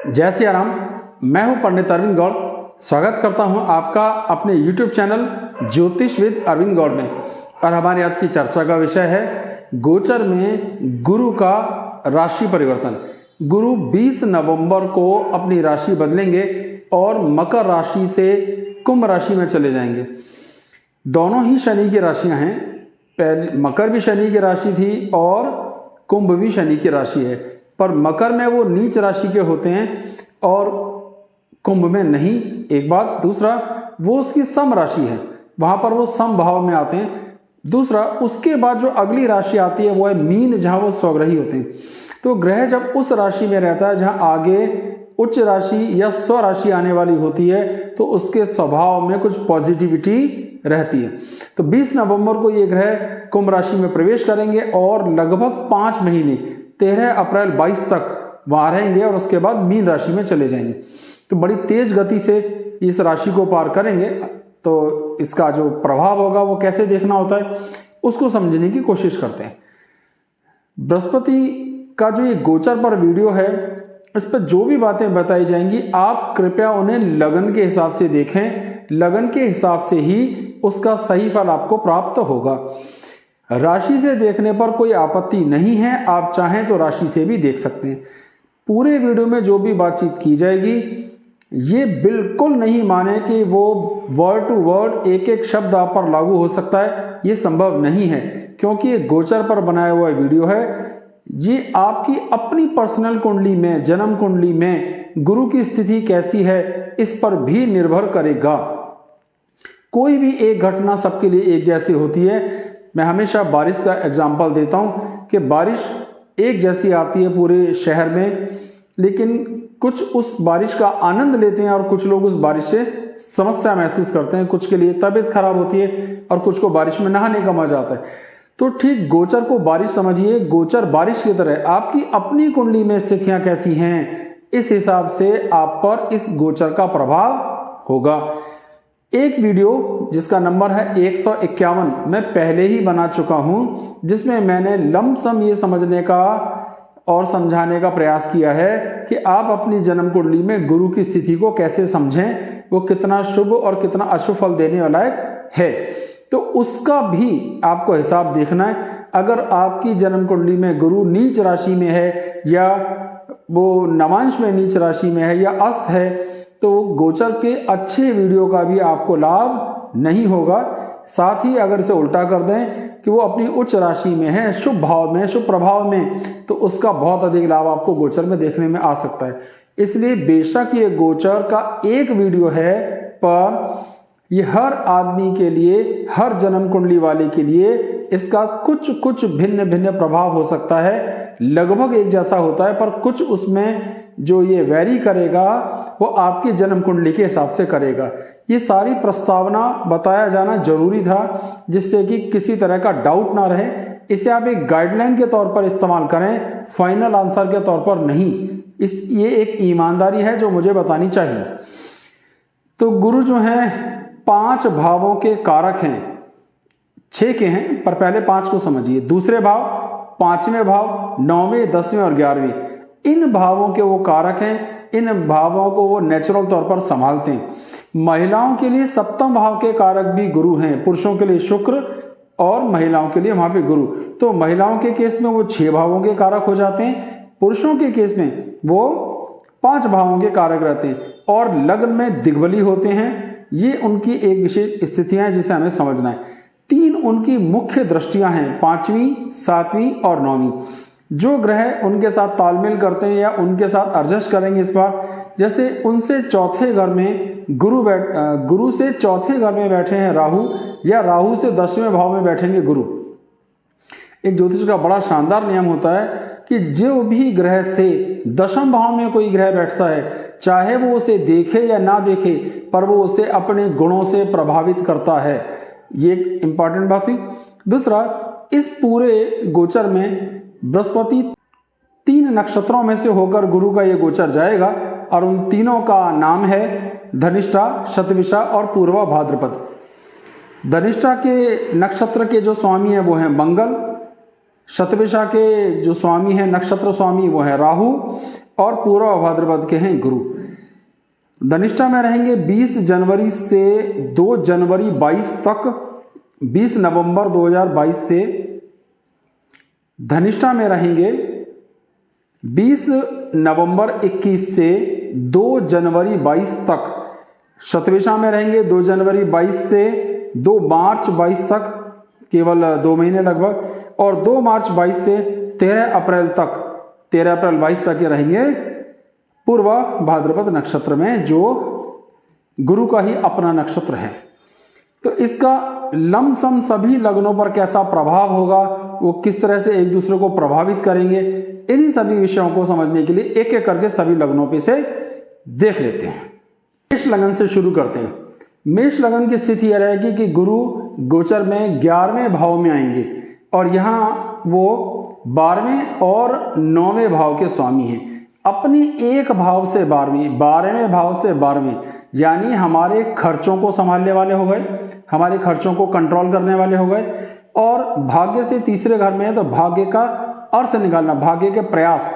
जय सिया राम। मैं हूं पंडित अरविंद गौड़। स्वागत करता हूं आपका अपने YouTube चैनल ज्योतिष विद अरविंद गौड़ में। और हमारी आज की चर्चा का विषय है गोचर में गुरु का राशि परिवर्तन। गुरु 20 नवंबर को अपनी राशि बदलेंगे और मकर राशि से कुंभ राशि में चले जाएंगे। दोनों ही शनि की राशियां हैं। पहले मकर भी शनि की राशि थी और कुंभ भी शनि की राशि है, पर मकर में वो नीच राशि के होते हैं और कुंभ में नहीं। एक बात। दूसरा, वो उसकी सम राशि है, वहां पर वो सम भाव में आते हैं। दूसरा, उसके बाद जो अगली राशि आती है वो है मीन, जहां वो स्वग्रही होते हैं। तो ग्रह जब उस राशि में रहता है जहां आगे उच्च राशि या स्व राशि आने वाली होती है तो उसके स्वभाव में कुछ पॉजिटिविटी रहती है। तो 20 नवंबर को ये ग्रह कुंभ राशि में प्रवेश करेंगे और लगभग 5 महीने 13 अप्रैल 22 तक वहां रहेंगे और उसके बाद मीन राशि में चले जाएंगे। तो बड़ी तेज गति से इस राशि को पार करेंगे। तो इसका जो प्रभाव होगा वो कैसे देखना होता है उसको समझने की कोशिश करते हैं। बृहस्पति का जो ये गोचर पर वीडियो है, इस पर जो भी बातें बताई जाएंगी आप कृपया उन्हें लगन के हिसाब से देखें। लगन के हिसाब से ही उसका सही फल आपको प्राप्त होगा। राशि से देखने पर कोई आपत्ति नहीं है, आप चाहें तो राशि से भी देख सकते हैं। पूरे वीडियो में जो भी बातचीत की जाएगी ये बिल्कुल नहीं माने कि वो वर्ड टू वर्ड एक एक शब्द आप पर लागू हो सकता है, ये संभव नहीं है, क्योंकि ये गोचर पर बनाया हुआ वीडियो है। ये आपकी अपनी पर्सनल कुंडली में, जन्म कुंडली में गुरु की स्थिति कैसी है इस पर भी निर्भर करेगा। कोई भी एक घटना सबके लिए एक जैसी होती है। मैं हमेशा बारिश का एग्जाम्पल देता हूं कि बारिश एक जैसी आती है पूरे शहर में, लेकिन कुछ उस बारिश का आनंद लेते हैं और कुछ लोग उस बारिश से समस्या महसूस करते हैं। कुछ के लिए तबीयत खराब होती है और कुछ को बारिश में नहाने का मजा आता है। तो ठीक गोचर को बारिश समझिए। गोचर बारिश की तरह आपकी अपनी कुंडली में स्थितियां कैसी हैं, इस हिसाब से आप पर इस गोचर का प्रभाव होगा। एक वीडियो जिसका नंबर है 151 मैं पहले ही बना चुका हूं, जिसमें मैंने लमसम ये समझने का और समझाने का प्रयास किया है कि आप अपनी जन्म कुंडली में गुरु की स्थिति को कैसे समझें, वो कितना शुभ और कितना अशुभ फल देने वाला है। तो उसका भी आपको हिसाब देखना है। अगर आपकी जन्म कुंडली में गुरु नीच राशि में है या वो नवांश में नीच राशि में है या अस्त है, तो गोचर के अच्छे वीडियो का भी आपको लाभ नहीं होगा। साथ ही अगर इसे उल्टा कर दें कि वो अपनी उच्च राशि में है, शुभ भाव में, शुभ प्रभाव में, तो उसका बहुत अधिक लाभ आपको गोचर में देखने में आ सकता है। इसलिए बेशक ये गोचर का एक वीडियो है, पर ये हर आदमी के लिए, हर जन्म कुंडली वाले के लिए इसका कुछ कुछ भिन्न भिन्न प्रभाव हो सकता है। लगभग एक जैसा होता है, पर कुछ उसमें जो ये वैरी करेगा वो आपकी जन्म कुंडली के हिसाब से करेगा। ये सारी प्रस्तावना बताया जाना जरूरी था, जिससे कि किसी तरह का डाउट ना रहे। इसे आप एक गाइडलाइन के तौर पर इस्तेमाल करें, फाइनल आंसर के तौर पर नहीं। ये एक ईमानदारी है जो मुझे बतानी चाहिए। तो गुरु जो हैं 5 भावों के कारक हैं, 6 के हैं, पर पहले 5 को समझिए। दूसरे भाव, 5वें भाव, 9वें, 10वें और 11वें, इन भावों के वो कारक हैं। इन भावों को वो नेचुरल तौर पर संभालते हैं। महिलाओं के लिए 7वें भाव के कारक भी गुरु हैं। पुरुषों के लिए शुक्र और महिलाओं के लिए वहां पे गुरु। तो महिलाओं के केस में वो 6 भावों के कारक हो जाते हैं, पुरुषों के केस में वो 5 भावों के कारक रहते हैं और लग्न में दिग्बली होते हैं। ये उनकी एक विशेष स्थितियां हैं जिसे हमें समझना है। 3 उनकी मुख्य दृष्टियां हैं, 5वीं, 7वीं और 9वीं। जो ग्रह उनके साथ तालमेल करते हैं या उनके साथ एडजस्ट करेंगे इस बार, जैसे उनसे चौथे घर में गुरु से चौथे घर में बैठे हैं राहु, या राहु से 10वें भाव में बैठेंगे गुरु। एक ज्योतिष का बड़ा शानदार नियम होता है कि जो भी ग्रह से 10वें भाव में कोई ग्रह बैठता है, चाहे वो उसे देखे या ना देखे, पर वो उसे अपने गुणों से प्रभावित करता है। ये एक इंपॉर्टेंट बात हुई। दूसरा, इस पूरे गोचर में बृहस्पति 3 नक्षत्रों में से होकर गुरु का ये गोचर जाएगा और उन तीनों का नाम है धनिष्ठा, शतभिषा और पूर्वा भाद्रपद। धनिष्ठा के नक्षत्र के जो स्वामी हैं वो हैं मंगल, शतभिषा के जो स्वामी हैं, नक्षत्र स्वामी, वो है राहु, और पूर्व भाद्रपद के हैं गुरु। धनिष्ठा में रहेंगे 20 जनवरी से 2 जनवरी 22 तक, 20 नवंबर 2022 से धनिष्ठा में रहेंगे 20 नवंबर 21 से 2 जनवरी 22 तक। शतभिषा में रहेंगे 2 जनवरी 22 से 2 मार्च 22 तक, केवल 2 महीने लगभग, और 2 मार्च 22 से 13 अप्रैल तक, 13 अप्रैल 22 तक ये रहेंगे पूर्व भाद्रपद नक्षत्र में, जो गुरु का ही अपना नक्षत्र है। तो इसका लमसम सभी लग्नों पर कैसा प्रभाव होगा, वो किस तरह से एक दूसरे को प्रभावित करेंगे, इन्हीं सभी विषयों को समझने के लिए एक एक करके सभी लग्नों पे से देख लेते हैं। मेष लगन से शुरू करते हैं। मेष लगन की स्थिति यह रहेगी कि गुरु गोचर में 11वें भाव में आएंगे और यहाँ वो 12वें और 9वें भाव के स्वामी हैं। अपनी एक भाव से 12वें भाव से 12वें, यानी हमारे खर्चों को संभालने वाले हो गए, हमारे खर्चों को कंट्रोल करने वाले हो गए। और भाग्य से तीसरे घर में है तो भाग्य का अर्थ निकालना, भाग्य के प्रयास।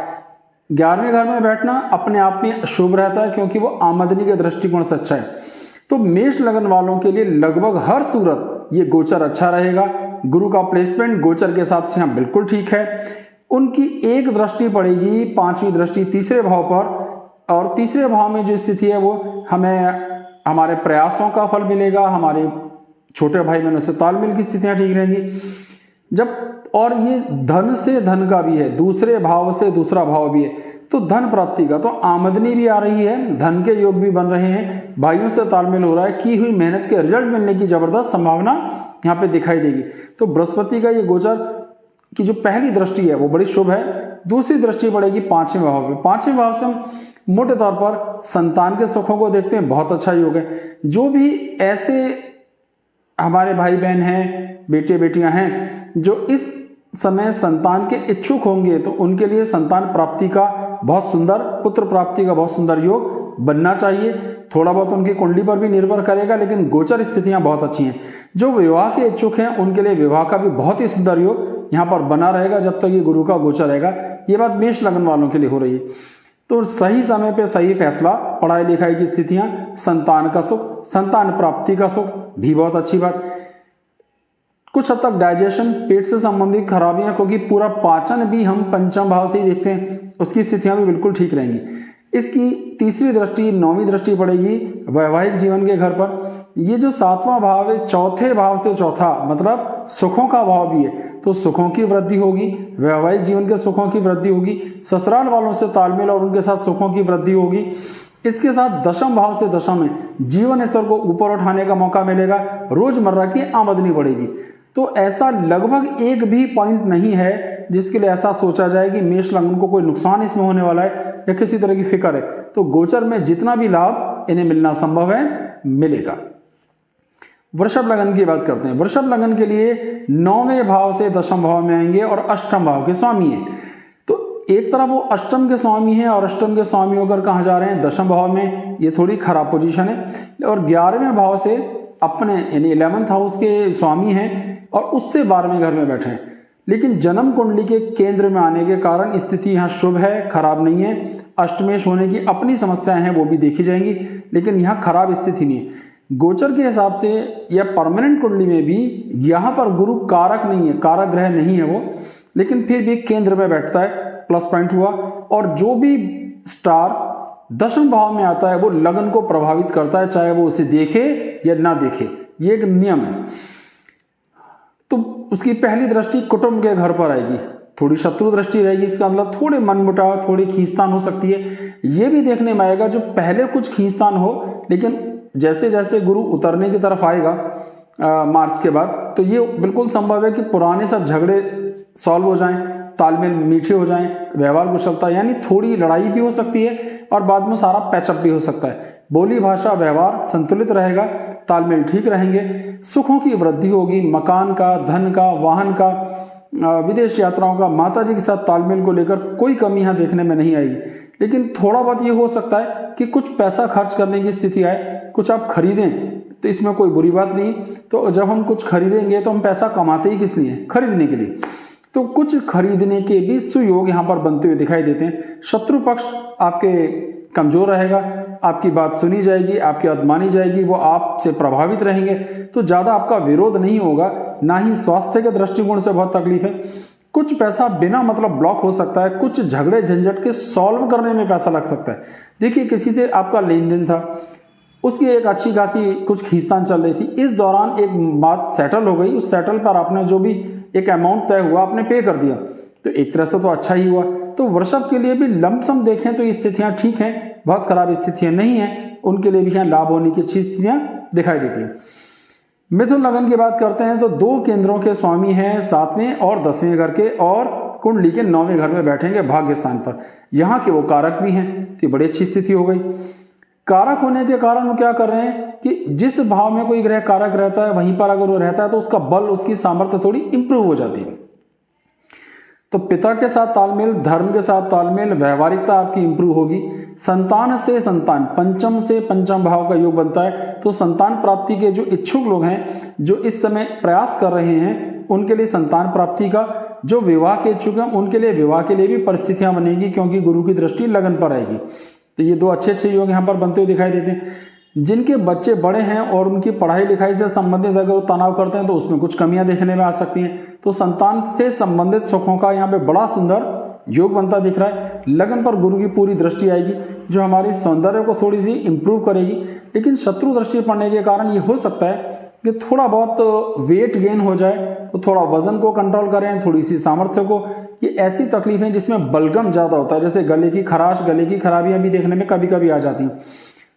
11वें घर में बैठना अपने आप में शुभ रहता है क्योंकि वो आमदनी के दृष्टिकोण से अच्छा है। तो मेष लगन वालों के लिए लगभग हर सूरत ये गोचर अच्छा रहेगा। गुरु का प्लेसमेंट गोचर के हिसाब से यहाँ बिल्कुल ठीक है। उनकी एक दृष्टि पड़ेगी, 5वीं दृष्टि तीसरे भाव पर, और तीसरे भाव में जो स्थिति है वो हमें हमारे प्रयासों का फल मिलेगा, हमारे छोटे भाई बहनों से तालमेल की स्थितियां ठीक रहेंगी। जब और ये धन से धन का भी है, दूसरे भाव से दूसरा भाव भी है, तो धन प्राप्ति का, तो आमदनी भी आ रही है, धन के योग भी बन रहे हैं, भाइयों से तालमेल हो रहा है, की हुई मेहनत के रिजल्ट मिलने की जबरदस्त संभावना यहाँ पे दिखाई देगी। तो बृहस्पति का ये गोचर की जो पहली दृष्टि है वो बड़ी शुभ है। दूसरी दृष्टि पड़ेगी 5वें भाव में। 5वें भाव से हम मोटे तौर पर संतान के सुखों को देखते हैं, बहुत अच्छा योग है। जो भी ऐसे हमारे भाई बहन हैं, बेटे बेटियां हैं जो इस समय संतान के इच्छुक होंगे, तो उनके लिए संतान प्राप्ति का बहुत सुंदर, पुत्र प्राप्ति का बहुत सुंदर योग बनना चाहिए। थोड़ा बहुत उनकी कुंडली पर भी निर्भर करेगा, लेकिन गोचर स्थितियां बहुत अच्छी हैं। जो विवाह के इच्छुक हैं उनके लिए विवाह का भी बहुत ही सुंदर योग यहाँ पर बना रहेगा जब तक ये गुरु का गोचर रहेगा। ये बात मेष लगन वालों के लिए हो रही है। तो सही समय पे सही फैसला, पढ़ाई लिखाई की स्थितियां, संतान का सुख, संतान प्राप्ति का सुख भी बहुत अच्छी बात। कुछ हद तक डाइजेशन, पेट से संबंधित खराबियां, क्योंकि पूरा पाचन भी हम पंचम भाव से ही देखते हैं, उसकी स्थितियां भी बिल्कुल ठीक रहेंगी। इसकी तीसरी दृष्टि, 9वीं दृष्टि पड़ेगी वैवाहिक जीवन के घर पर। ये जो 7वां भाव है, चौथे भाव से चौथा, मतलब सुखों का भाव भी है, तो सुखों की वृद्धि होगी, वैवाहिक जीवन के सुखों की वृद्धि होगी, ससुराल वालों से तालमेल और उनके साथ सुखों की वृद्धि होगी। इसके साथ दशम भाव से दशम में जीवन स्तर को ऊपर उठाने का मौका मिलेगा, रोजमर्रा की आमदनी बढ़ेगी। तो ऐसा लगभग एक भी पॉइंट नहीं है जिसके लिए ऐसा सोचा जाए कि मेष लगन को कोई नुकसान इसमें होने वाला है या किसी तरह की फिक्र है। तो गोचर में जितना भी लाभ इन्हें मिलना संभव है, मिलेगा। वृषभ लगन की बात करते हैं। वृषभ लगन के लिए 9वें भाव से दशम भाव में आएंगे और अष्टम भाव के स्वामी हैं। तो एक तरफ वो अष्टम के स्वामी हैं और अष्टम के स्वामी होकर कहाँ जा रहे हैं, दशम भाव में। ये थोड़ी खराब पोजीशन है। और 11वें भाव से अपने यानी 11th हाउस के स्वामी हैं और उससे 12वें घर में बैठे हैं। लेकिन जन्म कुंडली के केंद्र में आने के कारण स्थिति यहाँ शुभ है, खराब नहीं है। अष्टमेश होने की अपनी समस्याएं हैं, वो भी देखी जाएंगी, लेकिन यहाँ खराब स्थिति नहीं है। गोचर के हिसाब से या परमानेंट कुंडली में भी यहाँ पर गुरु कारक नहीं है, कारक ग्रह नहीं है वो, लेकिन फिर भी केंद्र में बैठता है, प्लस पॉइंट हुआ। और जो भी स्टार दशम भाव में आता है वो लगन को प्रभावित करता है, चाहे वो उसे देखे या ना देखे, ये एक नियम है। तो उसकी पहली दृष्टि कुटुंब के घर पर आएगी, थोड़ी शत्रु दृष्टि रहेगी, इसका मतलब थोड़े मनमुटाव, थोड़ी खींचतान हो सकती है। ये भी देखने में आएगा जो पहले कुछ खींचतान हो, लेकिन जैसे जैसे गुरु उतरने की तरफ आएगा मार्च के बाद, तो ये बिल्कुल संभव है कि पुराने सब झगड़े सॉल्व हो जाएं, तालमेल मीठे हो जाएं, व्यवहार कुशलता, यानी थोड़ी लड़ाई भी हो सकती है और बाद में सारा पैचअप भी हो सकता है। बोली भाषा व्यवहार संतुलित रहेगा, तालमेल ठीक रहेंगे, सुखों की वृद्धि होगी, मकान का, धन का, वाहन का, विदेश यात्राओं का, माता जी के साथ तालमेल को लेकर कोई कमी यहाँ देखने में नहीं आएगी। लेकिन थोड़ा बहुत ये हो सकता है कि कुछ पैसा खर्च करने की स्थिति आए, कुछ आप खरीदें, तो इसमें कोई बुरी बात नहीं। तो जब हम कुछ खरीदेंगे तो हम पैसा कमाते ही किस लिए, खरीदने के लिए। तो कुछ खरीदने के भी सुयोग यहाँ पर बनते हुए दिखाई देते हैं। शत्रु पक्ष आपके कमजोर रहेगा, आपकी बात सुनी जाएगी, आपकी बात मानी जाएगी, वो आपसे प्रभावित रहेंगे, तो ज़्यादा आपका विरोध नहीं होगा। ना ही स्वास्थ्य के दृष्टिकोण से बहुत तकलीफ है। कुछ पैसा बिना मतलब ब्लॉक हो सकता है, कुछ झगड़े झंझट के सॉल्व करने में पैसा लग सकता है। देखिए किसी से आपका लेन देन था, उसकी एक अच्छी खासी कुछ खींचतान चल रही थी, इस दौरान एक बात सेटल हो गई, उस सेटल पर आपने जो भी एक अमाउंट तय हुआ आपने पे कर दिया, तो एक तरह से तो अच्छा ही हुआ। तो वृषभ के लिए भी लमसम देखें तो स्थितियां ठीक हैं, बहुत खराब स्थितियां नहीं हैं, उनके लिए भी यहाँ लाभ होने की अच्छी स्थितियां दिखाई देती हैं। मिथुन लगन की बात करते हैं तो 2 केंद्रों के स्वामी हैं 7वें और 10वें घर के, और कुंडली के 9वें घर में बैठेंगे भाग्य स्थान पर। यहाँ के वो कारक भी हैं, तो बड़ी अच्छी स्थिति हो गई। कारक होने के कारण वो क्या कर रहे हैं कि जिस भाव में कोई ग्रह कारक रहता है वहीं पर अगर वो रहता है तो उसका बल, उसकी सामर्थ्य थोड़ी इंप्रूव हो जाती है। तो पिता के साथ तालमेल, धर्म के साथ तालमेल, व्यवहारिकता आपकी इंप्रूव होगी। संतान से संतान, पंचम से पंचम भाव का योग बनता है, तो संतान प्राप्ति के जो इच्छुक लोग हैं, जो इस समय प्रयास कर रहे हैं, उनके लिए संतान प्राप्ति का, जो विवाह के इच्छुक हैं उनके लिए विवाह के लिए भी परिस्थितियां बनेगी, क्योंकि गुरु की दृष्टि लगन पर आएगी। तो ये 2 अच्छे योग यहाँ पर बनते हुए दिखाई देते हैं। जिनके बच्चे बड़े हैं और उनकी पढ़ाई लिखाई से संबंधित अगर वो तनाव करते हैं तो उसमें कुछ कमियां देखने में आ सकती हैं। तो संतान से संबंधित सुखों का यहाँ पे बड़ा सुंदर योग बनता दिख रहा है। लगन पर गुरु की पूरी दृष्टि आएगी, जो हमारी सौंदर्य को थोड़ी सी इंप्रूव करेगी। लेकिन शत्रु दृष्टि पड़ने के कारण ये हो सकता है कि थोड़ा बहुत वेट गेन हो जाए, तो थोड़ा वजन को कंट्रोल करें, थोड़ी सी सामर्थ्य को। ये ऐसी तकलीफें जिसमें बलगम ज्यादा होता है, जैसे गले की खराश, गले की खराबियां भी देखने में कभी कभी आ जाती हैं,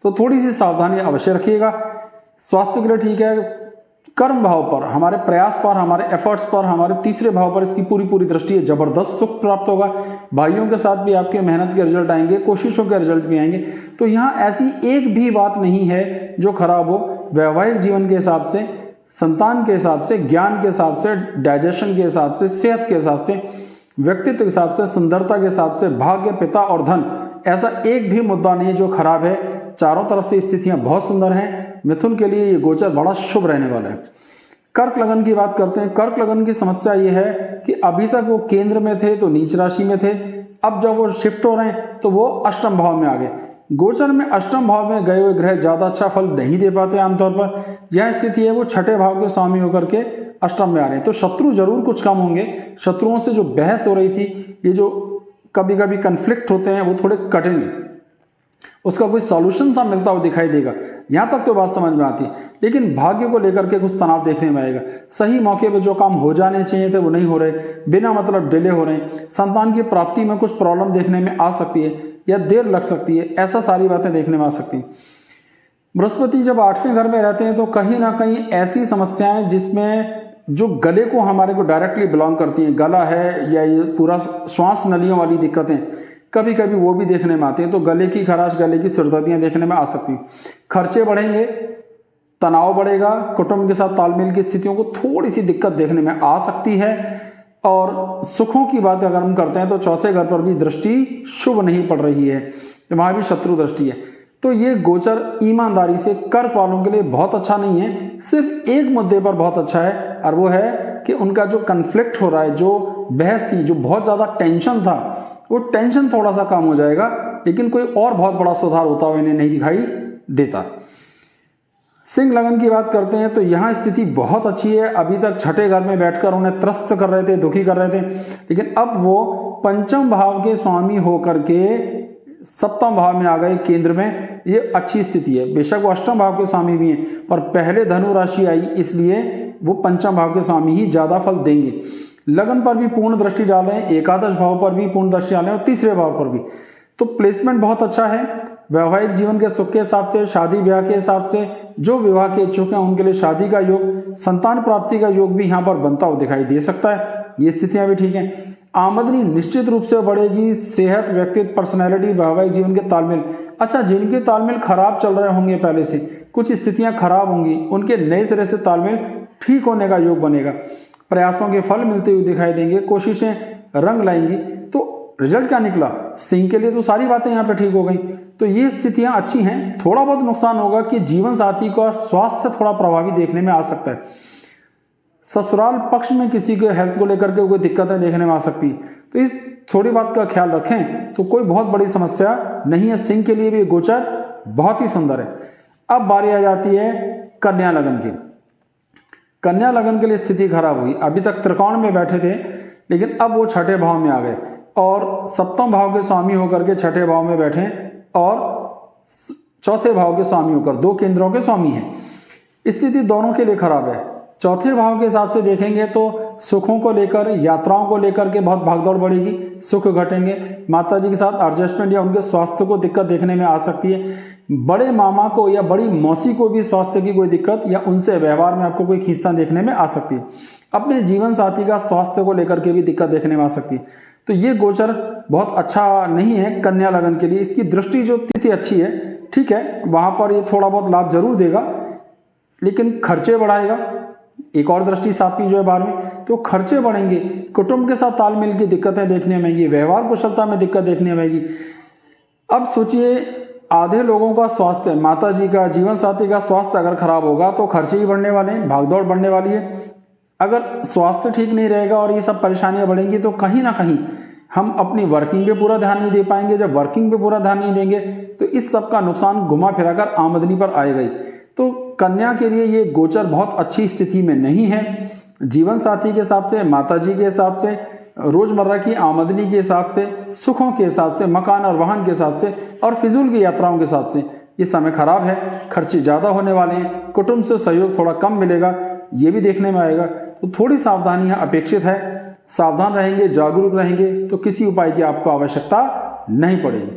तो थोड़ी सी सावधानी अवश्य रखिएगा। स्वास्थ्य के लिए ठीक है। कर्म भाव पर, हमारे प्रयास पर, हमारे एफर्ट्स पर, हमारे तीसरे भाव पर इसकी पूरी दृष्टि है। जबरदस्त सुख प्राप्त होगा। भाइयों के साथ भी आपके मेहनत के रिजल्ट आएंगे, कोशिशों के रिजल्ट भी आएंगे। तो यहाँ ऐसी एक भी बात नहीं है जो खराब हो। वैवाहिक जीवन के हिसाब से, संतान के हिसाब से, ज्ञान के हिसाब से, डाइजेशन के हिसाब से, सेहत के हिसाब से, व्यक्तित्व के हिसाब से, सुंदरता के हिसाब से, भाग्य, पिता और धन, ऐसा एक भी मुद्दा नहीं जो खराब है। चारों तरफ से स्थितियां बहुत सुंदर हैं। मिथुन के लिए ये गोचर बड़ा शुभ रहने वाला है। कर्क लगन की बात करते हैं। कर्क लगन की समस्या ये है कि अभी तक वो केंद्र में थे तो नीच राशि में थे, अब जब वो शिफ्ट हो रहे हैं तो वो अष्टम भाव में आ गए। गोचर में अष्टम भाव में गए हुए ग्रह ज्यादा अच्छा फल नहीं दे पाते आमतौर पर। यह स्थिति है वो छठे भाव के स्वामी होकर के अष्टम में आ रहे हैं, तो शत्रु जरूर कुछ कम होंगे। शत्रुओं से जो बहस हो रही थी, ये जो कभी कभी कन्फ्लिक्ट होते हैं, वो थोड़े कटेंगे, उसका कोई सॉल्यूशन सा मिलता हुआ दिखाई देगा। यहां तक तो बात समझ में आती है। लेकिन भाग्य को लेकर के कुछ तनाव देखने में आएगा। सही मौके पर जो काम हो जाने चाहिए थे वो नहीं हो रहे, बिना मतलब डिले हो रहे हैं। संतान की प्राप्ति में कुछ प्रॉब्लम देखने में आ सकती है या देर लग सकती है, ऐसा सारी बातें देखने में आ सकती हैं। बृहस्पति जब 8वें घर में रहते हैं तो कहीं ना कहीं ऐसी समस्याएं जिसमें जो गले को हमारे को डायरेक्टली बिलोंग करती हैं, गला है या ये पूरा श्वास नलियों वाली दिक्कतें, कभी कभी वो भी देखने में आती हैं। तो गले की खराश, गले की सिरदर्दियां देखने में आ सकती हैं। खर्चे बढ़ेंगे, तनाव बढ़ेगा, कुटुंब के साथ तालमेल की स्थितियों को थोड़ी सी दिक्कत देखने में आ सकती है। और सुखों की बात अगर हम करते हैं तो चौथे घर पर भी दृष्टि शुभ नहीं पड़ रही है, वहां भी शत्रु दृष्टि है। तो ये गोचर ईमानदारी से कर्क वालों के लिए बहुत अच्छा नहीं है। सिर्फ एक मुद्दे पर बहुत अच्छा है, और वो है कि उनका जो कन्फ्लिक्ट हो रहा है, जो बहस थी, जो बहुत ज्यादा टेंशन था, वो टेंशन थोड़ा सा कम हो जाएगा। लेकिन कोई और बहुत बड़ा सुधार होता हुआ इन्हें नहीं दिखाई देता। सिंह लगन की बात करते हैं तो यहाँ स्थिति बहुत अच्छी है। अभी तक छठे घर में बैठकर उन्हें त्रस्त कर रहे थे, दुखी कर रहे थे, लेकिन अब वो पंचम भाव के स्वामी होकर के सप्तम भाव में आ गए, केंद्र में। ये अच्छी स्थिति है। बेशक वो अष्टम भाव के स्वामी भी हैं, पर पहले धनु राशि आई, इसलिए वो पंचम भाव के स्वामी ही ज्यादा फल देंगे। लगन पर भी पूर्ण दृष्टि डालें, एकादश भाव पर भी पूर्ण दृष्टि डालें और तीसरे भाव पर भी। तो प्लेसमेंट बहुत अच्छा है। वैवाहिक जीवन के सुख के हिसाब से, शादी ब्याह के हिसाब से, जो विवाह के इच्छुक हैं उनके लिए शादी का योग, संतान प्राप्ति का योग भी यहाँ पर बनता हुआ दिखाई दे सकता है। ये स्थितियां भी ठीक हैं। आमदनी निश्चित रूप से बढ़ेगी। सेहत, व्यक्तित्व, पर्सनैलिटी, वैवाहिक जीवन के तालमेल। अच्छा, जिनके तालमेल खराब चल रहे होंगे, पहले से कुछ स्थितियां खराब होंगी, उनके नए सिरे से तालमेल ठीक होने का योग बनेगा। प्रयासों के फल मिलते हुए दिखाई देंगे, कोशिशें रंग लाएंगी। तो रिजल्ट क्या निकला? सिंह के लिए तो सारी बातें यहाँ पे ठीक हो गई। तो ये स्थितियां अच्छी हैं। थोड़ा बहुत नुकसान होगा कि जीवन साथी का स्वास्थ्य थोड़ा प्रभावी देखने में आ सकता है। ससुराल पक्ष में किसी के हेल्थ को लेकर के कोई दिक्कतें देखने में आ सकती है, तो इस थोड़ी बात का ख्याल रखें तो कोई बहुत बड़ी समस्या नहीं है। सिंह के लिए भी गोचर बहुत ही सुंदर है। अब बारी आ जाती है कन्या लगन की। कन्या लगन के लिए स्थिति खराब हुई। अभी तक त्रिकोण में बैठे थे, लेकिन अब वो छठे भाव में आ गए और सप्तम भाव के स्वामी होकर के छठे भाव में बैठे और चौथे भाव के स्वामी होकर 2 केंद्रों के स्वामी हैं। स्थिति दोनों के लिए खराब है। चौथे भाव के हिसाब से देखेंगे तो सुखों को लेकर, यात्राओं को लेकर के बहुत भागदौड़ बढ़ेगी, सुख घटेंगे। माता जी के साथ एडजस्टमेंट या उनके स्वास्थ्य को दिक्कत देखने में आ सकती है। बड़े मामा को या बड़ी मौसी को भी स्वास्थ्य की कोई दिक्कत या उनसे व्यवहार में आपको कोई खींचता देखने में आ सकती है। अपने जीवन साथी का स्वास्थ्य को लेकर के भी दिक्कत देखने में आ सकती है। तो ये गोचर बहुत अच्छा नहीं है कन्या लगन के लिए। इसकी दृष्टि जो तिथि अच्छी है, ठीक है, वहां पर ये थोड़ा बहुत लाभ जरूर देगा, लेकिन खर्चे बढ़ाएगा। एक और दृष्टि 7वीं जो है 12वीं, तो खर्चे बढ़ेंगे, कुटुंब के साथ तालमेल की दिक्कतें देखने में आएगी, व्यवहार कुशलता में दिक्कत देखने में आएगी। अब सोचिए, आधे लोगों का स्वास्थ्य, माता जी का, जीवन साथी का स्वास्थ्य अगर खराब होगा तो खर्चे ही बढ़ने वाले हैं, भागदौड़ बढ़ने वाली है। अगर स्वास्थ्य ठीक नहीं रहेगा और ये सब परेशानियां बढ़ेंगी तो कहीं ना कहीं हम अपनी वर्किंग पे पूरा ध्यान नहीं दे पाएंगे। जब वर्किंग पे पूरा ध्यान नहीं देंगे तो इस सब का नुकसान घुमा फिराकर आमदनी पर आएगा ही। तो कन्या के लिए ये गोचर बहुत अच्छी स्थिति में नहीं है। जीवन साथी के हिसाब से, माता जी के हिसाब से, रोजमर्रा की आमदनी के हिसाब से, सुखों के हिसाब से, मकान और वाहन के हिसाब से और फिजूल की यात्राओं के हिसाब से ये समय खराब है। खर्चे ज्यादा होने वाले हैं, कुटुंब से सहयोग थोड़ा कम मिलेगा, ये भी देखने में आएगा। तो थोड़ी सावधानी यहाँ अपेक्षित है। सावधान रहेंगे, जागरूक रहेंगे तो किसी उपाय की आपको आवश्यकता नहीं पड़ेगी।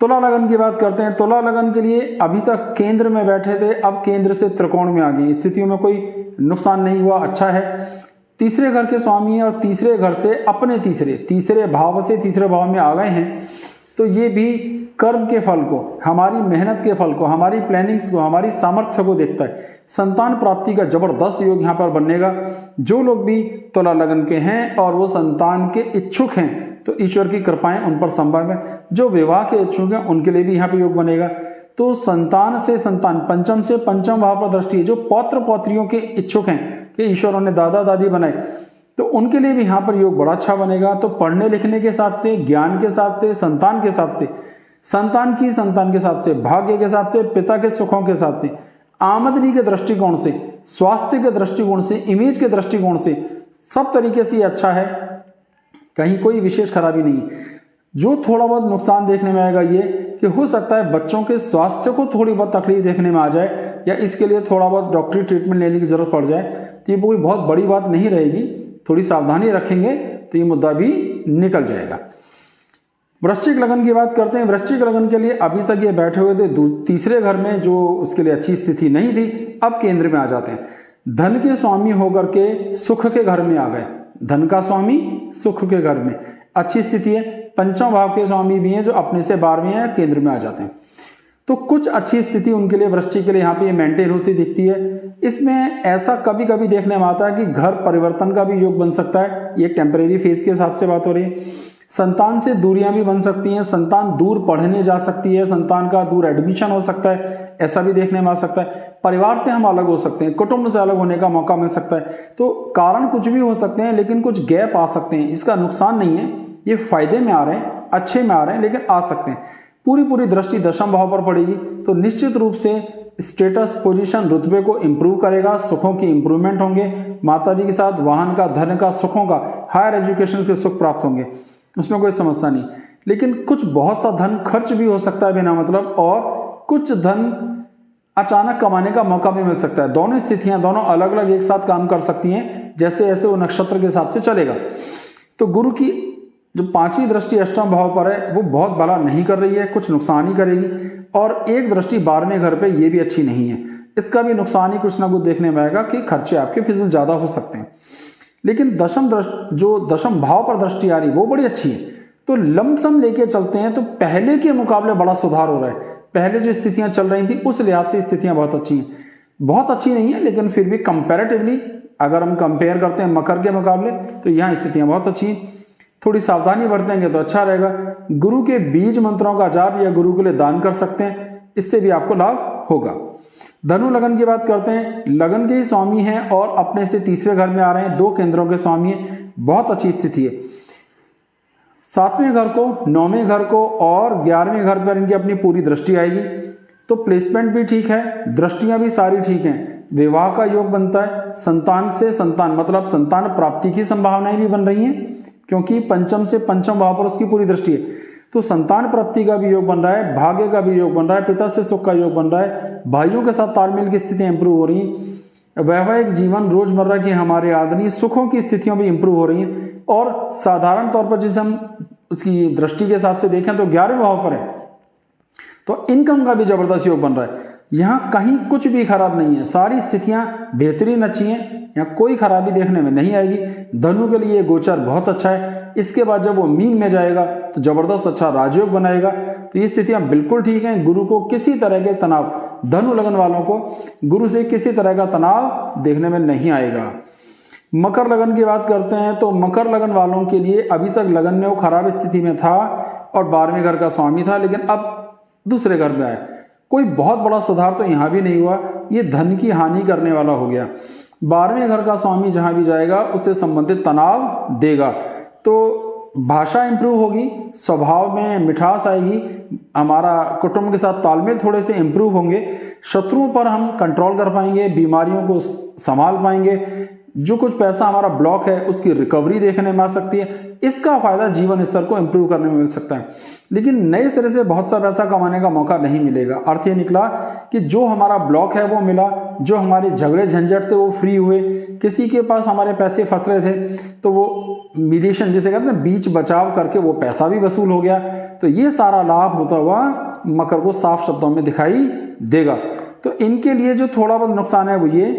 तुला लगन की बात करते हैं। तुला लगन के लिए अभी तक केंद्र में बैठे थे, अब केंद्र से त्रिकोण में आ गए। स्थितियों में कोई नुकसान नहीं हुआ, अच्छा है। तीसरे घर के स्वामी और तीसरे घर से अपने तीसरे भाव से तीसरे भाव में आ गए हैं, तो ये भी कर्म के फल को, हमारी मेहनत के फल को, हमारी प्लानिंग्स को, हमारी सामर्थ्य को देखता है। संतान प्राप्ति का जबरदस्त योग यहाँ पर बनेगा। जो लोग भी तुला लगन के हैं और वो संतान के इच्छुक हैं तो ईश्वर की कृपाएं उन पर संभव है। जो विवाह के इच्छुक हैं उनके लिए भी यहाँ पे योग बनेगा। तो संतान से संतान, पंचम से पंचम भाव पर दृष्टि है। जो पौत्र पौत्रियों के इच्छुक हैं कि ईश्वर उन्हें दादा दादी बनाए, तो उनके लिए भी यहाँ पर योग बड़ा अच्छा बनेगा। तो पढ़ने लिखने के हिसाब से, ज्ञान के हिसाब से, संतान के हिसाब से, संतान के हिसाब से, भाग्य के हिसाब से, पिता के सुखों के हिसाब से, आमदनी के दृष्टिकोण से, स्वास्थ्य के दृष्टिकोण से, इमेज के दृष्टिकोण से, सब तरीके से अच्छा है। कहीं कोई विशेष खराबी नहीं है। जो थोड़ा बहुत नुकसान देखने में आएगा ये कि हो सकता है बच्चों के स्वास्थ्य को थोड़ी बहुत तकलीफ देखने में आ जाए या इसके लिए थोड़ा बहुत डॉक्टरी ट्रीटमेंट लेने की जरूरत पड़ जाए। तो ये कोई बहुत बड़ी बात नहीं रहेगी, थोड़ी सावधानी रखेंगे तो ये मुद्दा भी निकल जाएगा। वृश्चिक लगन की बात करते हैं। वृश्चिक लगन के लिए अभी तक ये बैठे हुए थे तीसरे घर में, जो उसके लिए अच्छी स्थिति नहीं थी, अब केंद्र में आ जाते हैं। धन के स्वामी होकर के सुख के घर में आ गए। धन का स्वामी सुख के घर में, अच्छी स्थिति है। पंचम भाव के स्वामी भी हैं जो अपने से 12वें हैं, केंद्र में आ जाते हैं। तो कुछ अच्छी स्थिति उनके लिए, वृश्चिक के लिए यहाँ पे मेंटेन होती दिखती है। इसमें ऐसा कभी कभी देखने में आता है कि घर परिवर्तन का भी योग बन सकता है। ये टेम्परेरी फेज के हिसाब से बात हो रही है। संतान से दूरियां भी बन सकती हैं, संतान दूर पढ़ने जा सकती है, संतान का दूर एडमिशन हो सकता है, ऐसा भी देखने में आ सकता है। परिवार से हम अलग हो सकते हैं, कुटुंब से अलग होने का मौका मिल सकता है। तो कारण कुछ भी हो सकते हैं, लेकिन कुछ गैप आ सकते हैं। इसका नुकसान नहीं है, ये फायदे में आ रहे हैं, अच्छे में आ रहे हैं, लेकिन आ सकते हैं। पूरी दृष्टि दशम भाव पर पड़ेगी तो निश्चित रूप से स्टेटस, पोजीशन, रुतबे को इंप्रूव करेगा। सुखों की इंप्रूवमेंट होंगे। माता जी के साथ वाहन का, धन का, सुखों का, हायर एजुकेशन के सुख प्राप्त होंगे, उसमें कोई समस्या नहीं। लेकिन कुछ बहुत सा धन खर्च भी हो सकता है बिना मतलब, और कुछ धन अचानक कमाने का मौका भी मिल सकता है। दोनों स्थितियां, दोनों अलग अलग एक साथ काम कर सकती हैं, जैसे जैसे वो नक्षत्र के हिसाब से चलेगा। तो गुरु की जो 5वीं दृष्टि अष्टम भाव पर है वो बहुत भला नहीं कर रही है, कुछ नुकसान ही करेगी। और एक दृष्टि 12वें घर पे, ये भी अच्छी नहीं है, इसका भी नुकसान ही कुछ ना कुछ देखने में आएगा कि खर्चे आपके फिजूल ज्यादा हो सकते हैं। लेकिन जो दशम भाव पर दृष्टि आ रही वो बड़ी अच्छी है। तो लमसम लेके चलते हैं तो पहले के मुकाबले बड़ा सुधार हो रहा है। पहले जो स्थितियां चल रही थी उस लिहाज से स्थितियां बहुत अच्छी हैं। बहुत अच्छी नहीं है लेकिन फिर भी कंपैरेटिवली अगर हम कंपेयर करते हैं मकर के मुकाबले तो यहाँ स्थितियां बहुत अच्छी हैं। थोड़ी सावधानी बरतेंगे तो अच्छा रहेगा। गुरु के बीज मंत्रों का जाप या गुरु के लिए दान कर सकते हैं, इससे भी आपको लाभ होगा। धनु लगन की बात करते हैं, लगन के ही स्वामी हैं और अपने से तीसरे घर में आ रहे हैं, 2 केंद्रों के स्वामी हैं, बहुत अच्छी स्थिति है। 7वें घर को, 9वें घर को और 11वें घर पर इनकी अपनी पूरी दृष्टि आएगी, तो प्लेसमेंट भी ठीक है, दृष्टियां भी सारी ठीक हैं, विवाह का योग बनता है, संतान से संतान मतलब संतान प्राप्ति की संभावनाएं भी बन रही हैं, क्योंकि पंचम से पंचम भाव पर उसकी पूरी दृष्टि है, तो संतान प्राप्ति का भी योग बन रहा है, भाग्य का भी योग बन रहा है, पिता से सुख का योग बन रहा है, भाइयों के साथ तालमेल की स्थितियां इंप्रूव हो रही हैं, वैवाहिक जीवन रोजमर्रा की हमारे आदमी सुखों की स्थितियां भी इंप्रूव हो रही हैं, और साधारण तौर पर जिसे हम उसकी दृष्टि के हिसाब से देखें तो 11वें भाव पर है, तो इनकम का भी जबरदस्त योग बन रहा है। यहाँ कहीं कुछ भी खराब नहीं है, सारी स्थितियां बेहतरीन अच्छी हैं, यहाँ कोई खराबी देखने में नहीं आएगी। धनु के लिए गोचर बहुत अच्छा है। इसके बाद जब वो मीन में जाएगा तो जबरदस्त अच्छा राजयोग बनाएगा, तो ये स्थितियां बिल्कुल ठीक हैं। गुरु को किसी तरह के तनाव, धनु लगन वालों को गुरु से किसी तरह का तनाव देखने में नहीं आएगा। मकर लगन की बात करते हैं तो मकर लगन वालों के लिए अभी तक लगन में वो खराब स्थिति में था और 12वें घर का स्वामी था, लेकिन अब दूसरे घर में आया, कोई बहुत बड़ा सुधार तो यहाँ भी नहीं हुआ, ये धन की हानि करने वाला हो गया। 12वें घर का स्वामी जहां भी जाएगा उससे संबंधित तनाव देगा, तो भाषा इंप्रूव होगी, स्वभाव में मिठास आएगी, हमारा कुटुंब के साथ तालमेल थोड़े से इंप्रूव होंगे, शत्रुओं पर हम कंट्रोल कर पाएंगे, बीमारियों को संभाल पाएंगे, जो कुछ पैसा हमारा ब्लॉक है उसकी रिकवरी देखने में आ सकती है, इसका फायदा जीवन स्तर को इंप्रूव करने में मिल सकता है। लेकिन नए सिरे से बहुत सा पैसा कमाने का मौका नहीं मिलेगा। अर्थ ये निकला कि जो हमारा ब्लॉक है वो मिला, जो हमारे झगड़े झंझट थे वो फ्री हुए, किसी के पास हमारे पैसे फंस रहे थे तो वो मीडिएशन जिसे कहते हैं ना, बीच बचाव करके वो पैसा भी वसूल हो गया, तो ये सारा लाभ होता हुआ मकर को साफ शब्दों में दिखाई देगा। तो इनके लिए जो थोड़ा बहुत नुकसान है वो ये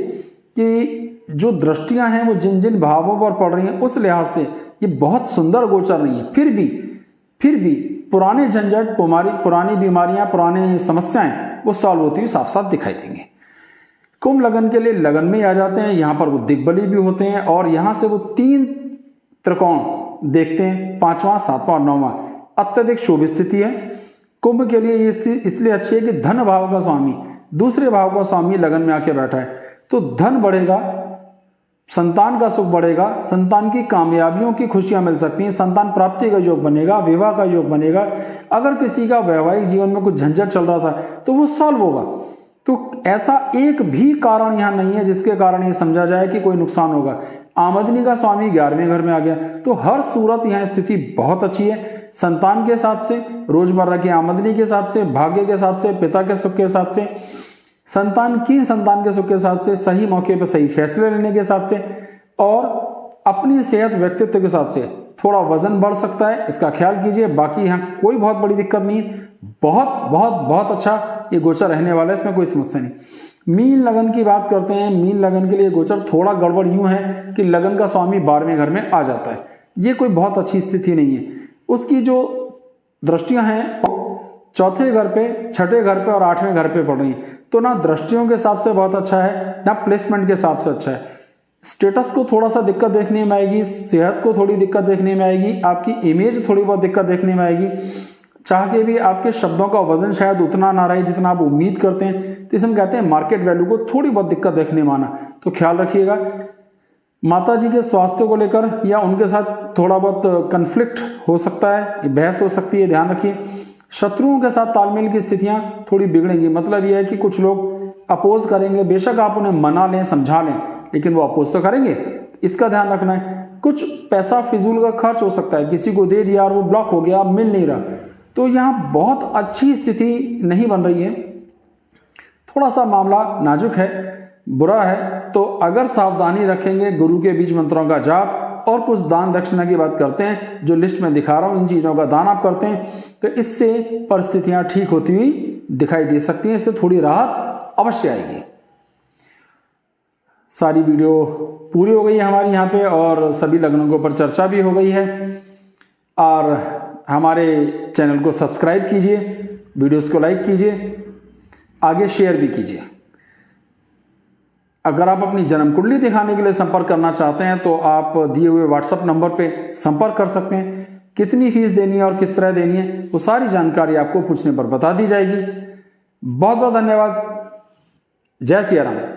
कि जो दृष्टियां हैं वो जिन जिन भावों पर पड़ रही हैं उस लिहाज से ये बहुत सुंदर गोचर नहीं है। फिर भी पुराने झंझट, पुरानी बीमारियां, पुरानी समस्याएं वो सॉल्व होती हुई साफ साफ दिखाई देंगे। कुंभ लगन के लिए लगन में आ जाते हैं, यहाँ पर वो दिग्बली भी होते हैं और यहाँ से वो 3 त्रिकोण देखते हैं, 5वां, 7वां और 9वां, अत्यधिक शुभ स्थिति है। कुंभ के लिए ये इसलिए अच्छी है कि धन भाव का स्वामी, दूसरे भाव का स्वामी लगन में आके बैठा है, तो धन बढ़ेगा, संतान का सुख बढ़ेगा, संतान की कामयाबियों की खुशियां मिल सकती हैं, संतान प्राप्ति का योग बनेगा, विवाह का योग बनेगा। अगर किसी का वैवाहिक जीवन में कुछ झंझट चल रहा था तो वो सॉल्व होगा। तो ऐसा एक भी कारण यहाँ नहीं है जिसके कारण ये समझा जाए कि कोई नुकसान होगा। आमदनी का स्वामी 11वें घर में आ गया, तो हर सूरत यहाँ स्थिति बहुत अच्छी है। संतान के हिसाब से, रोजमर्रा की आमदनी के हिसाब से, भाग्य के हिसाब से, पिता के सुख के हिसाब से, संतान के सुख के हिसाब से, सही मौके पर सही फैसले लेने के हिसाब से, और अपनी सेहत व्यक्तित्व के हिसाब से थोड़ा वजन बढ़ सकता है, इसका ख्याल कीजिए। बाकी यहाँ कोई बहुत बड़ी दिक्कत नहीं है, बहुत अच्छा ये गोचर रहने वाला है, इसमें कोई समस्या नहीं। मीन लगन की बात करते हैं, मीन लगन के लिए गोचर थोड़ा गड़बड़ यूं है कि लगन का स्वामी 12वें घर में आ जाता है, ये कोई बहुत अच्छी स्थिति नहीं है। उसकी जो दृष्टियां हैं 4थे घर पे, 6ठे घर पे और 8वें घर पे पड़ रही हैं, तो ना दृष्टियों के हिसाब से बहुत अच्छा है, ना प्लेसमेंट के हिसाब से अच्छा है। स्टेटस को थोड़ा सा दिक्कत देखने में आएगी, सेहत को थोड़ी दिक्कत देखने में आएगी, आपकी इमेज थोड़ी बहुत दिक्कत देखने में आएगी। चाह के भी आपके शब्दों का वजन शायद उतना ना रहे जितना आप उम्मीद करते हैं, तो इसे हम कहते हैं मार्केट वैल्यू को थोड़ी बहुत दिक्कत देखने में आना, तो ख्याल रखिएगा। माता जी के स्वास्थ्य को लेकर या उनके साथ थोड़ा बहुत कन्फ्लिक्ट हो सकता है, बहस हो सकती है, ध्यान रखिए। शत्रुओं के साथ तालमेल की स्थितियां थोड़ी बिगड़ेंगी, मतलब यह है कि कुछ लोग अपोज करेंगे, बेशक आप उन्हें मना लें, समझा लें, लेकिन वो अपोज तो करेंगे, इसका ध्यान रखना है। कुछ पैसा फिजूल का खर्च हो सकता है, किसी को दे दिया और वो ब्लॉक हो गया, मिल नहीं रहा, तो यहाँ बहुत अच्छी स्थिति नहीं बन रही है, थोड़ा सा मामला नाजुक है, बुरा है। तो अगर सावधानी रखेंगे, गुरु के बीज मंत्रों का जाप और कुछ दान दक्षिणा की बात करते हैं, जो लिस्ट में दिखा रहा हूं, इन चीजों का दान आप करते हैं, तो इससे परिस्थितियां ठीक होती हुई दिखाई दे सकती हैं, इससे थोड़ी राहत अवश्य आएगी। सारी वीडियो पूरी हो गई है हमारी यहाँ पे और सभी लग्नों के ऊपर चर्चा भी हो गई है। और हमारे चैनल को सब्सक्राइब कीजिए, वीडियोस को लाइक कीजिए, आगे शेयर भी कीजिए। अगर आप अपनी जन्म कुंडली दिखाने के लिए संपर्क करना चाहते हैं तो आप दिए हुए व्हाट्सएप नंबर पे संपर्क कर सकते हैं। कितनी फीस देनी है और किस तरह देनी है वो सारी जानकारी आपको पूछने पर बता दी जाएगी। बहुत बहुत धन्यवाद। जय सिया राम।